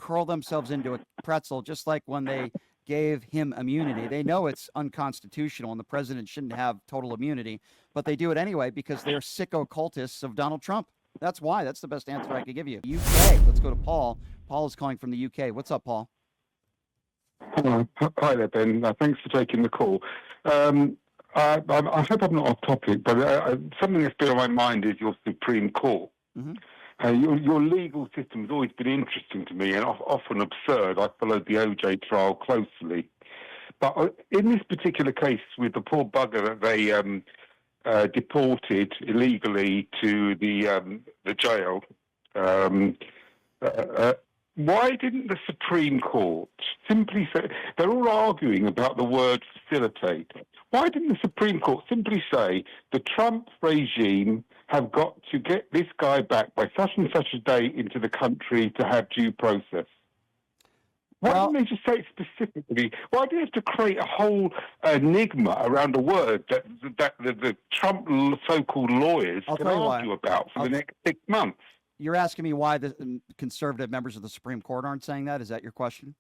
curl themselves into a pretzel, just like when they gave him immunity. They know it's unconstitutional and the president shouldn't have total immunity, but they do it anyway because they're sicko cultists of Donald Trump. That's why. That's the best answer I could give you. UK. Let's go to Paul. Paul is calling from the UK. What's up, Paul? Hello. Hi there, Ben. Thanks for taking the call. I hope I'm not off topic, but something that's been on my mind is your Supreme Court. Mm-hmm. Your legal system has always been interesting to me and often absurd. I followed the OJ trial closely. But in this particular case with the poor bugger that they deported illegally to the jail, why didn't the Supreme Court simply say, they're all arguing about the word facilitate. Why didn't the Supreme Court simply say the Trump regime have got to get this guy back by such and such a day into the country to have due process? Why didn't they just say it specifically? Why do you have to create a whole enigma around a word that the Trump so-called lawyers can argue about for the next 6 months? You're asking me why the conservative members of the Supreme Court aren't saying that? Is that your question?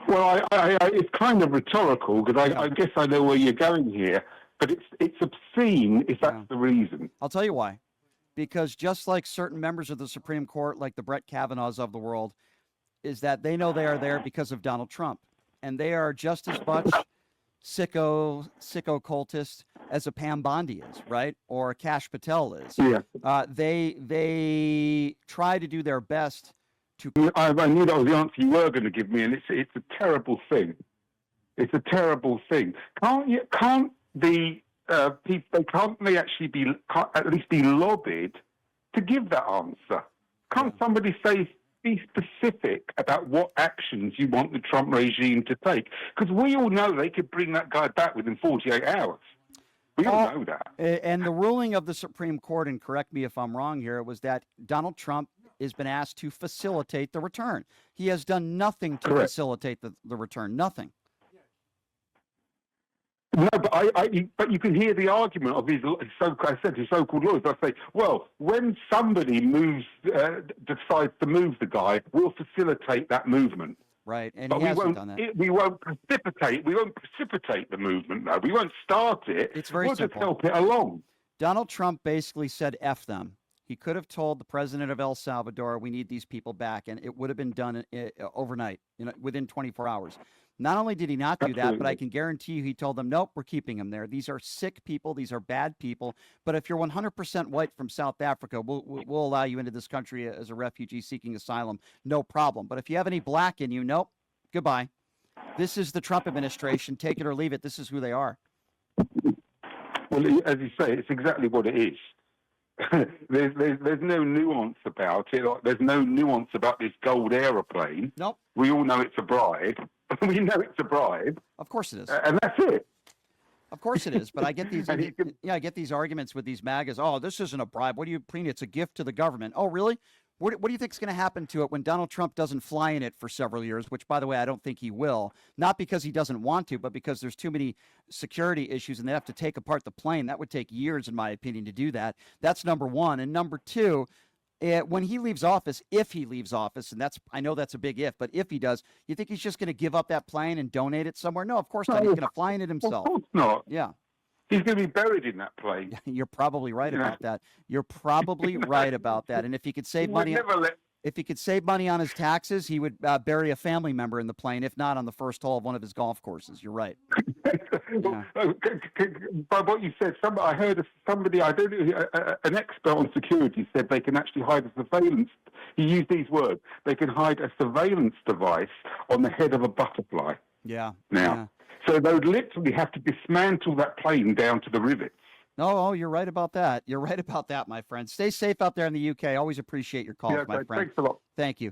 Well, it's kind of rhetorical because I guess I know where you're going here, but it's obscene if that's the reason. I'll tell you why. Because just like certain members of the Supreme Court, like the Brett Kavanaughs of the world, is that they know they are there because of Donald Trump. And they are just as much sicko cultist as a Pam Bondi is, right? Or a Kash Patel is. Yeah. They try to do their best to... I knew that was the answer you were going to give me, and it's a terrible thing. It's a terrible thing. Can't they actually be at least be lobbied to give that answer? Can't somebody be specific about what actions you want the Trump regime to take? Because we all know they could bring that guy back within 48 hours. We all know that. And the ruling of the Supreme Court, and correct me if I'm wrong here, was that Donald Trump has been asked to facilitate the return. He has done nothing to facilitate the return. Nothing. No, but you can hear the argument of his so-called lawyers. I say, well, when somebody decides to move the guy, we'll facilitate that movement. Right, and but he hasn't done that. We won't precipitate the movement, though. We won't start it. It's very simple. We'll just help it along. Donald Trump basically said F them. He could have told the president of El Salvador, we need these people back, and it would have been done overnight, within 24 hours. Not only did he not do that, but I can guarantee you he told them, nope, we're keeping them there. These are sick people. These are bad people. But if you're 100% white from South Africa, we'll allow you into this country as a refugee seeking asylum. No problem. But if you have any black in you, nope, goodbye. This is the Trump administration. Take it or leave it. This is who they are. Well, as you say, it's exactly what it is. There's no nuance about it. There's no nuance about this gold aeroplane. Nope. We all know it's a bribe. We know it's a bribe. Of course it is. And that's it. Of course it is. But I get these. I get these arguments with these MAGAs. Oh, this isn't a bribe. What do you mean? It's a gift to the government. Oh, really? What do you think is going to happen to it when Donald Trump doesn't fly in it for several years, which, by the way, I don't think he will, not because he doesn't want to, but because there's too many security issues and they have to take apart the plane. That would take years, in my opinion, to do that. That's number one. And number two, when he leaves office, if he leaves office, and I know that's a big if, but if he does, you think he's just going to give up that plane and donate it somewhere? No, of course not. He's going to fly in it himself. Of course not. Yeah. He's going to be buried in that plane. You're probably right about that. You're probably right about that. And if he could save money... If he could save money on his taxes, he would bury a family member in the plane, if not on the first hole of one of his golf courses. You're right. Yeah. By what you said, I heard somebody, I don't know, an expert on security said they can actually hide a surveillance. He used these words. They can hide a surveillance device on the head of a butterfly. Yeah. Now. Yeah. So they would literally have to dismantle that plane down to the rivets. Oh, you're right about that. You're right about that, my friend. Stay safe out there in the UK. Always appreciate your calls, my friend. Thanks a lot. Thank you.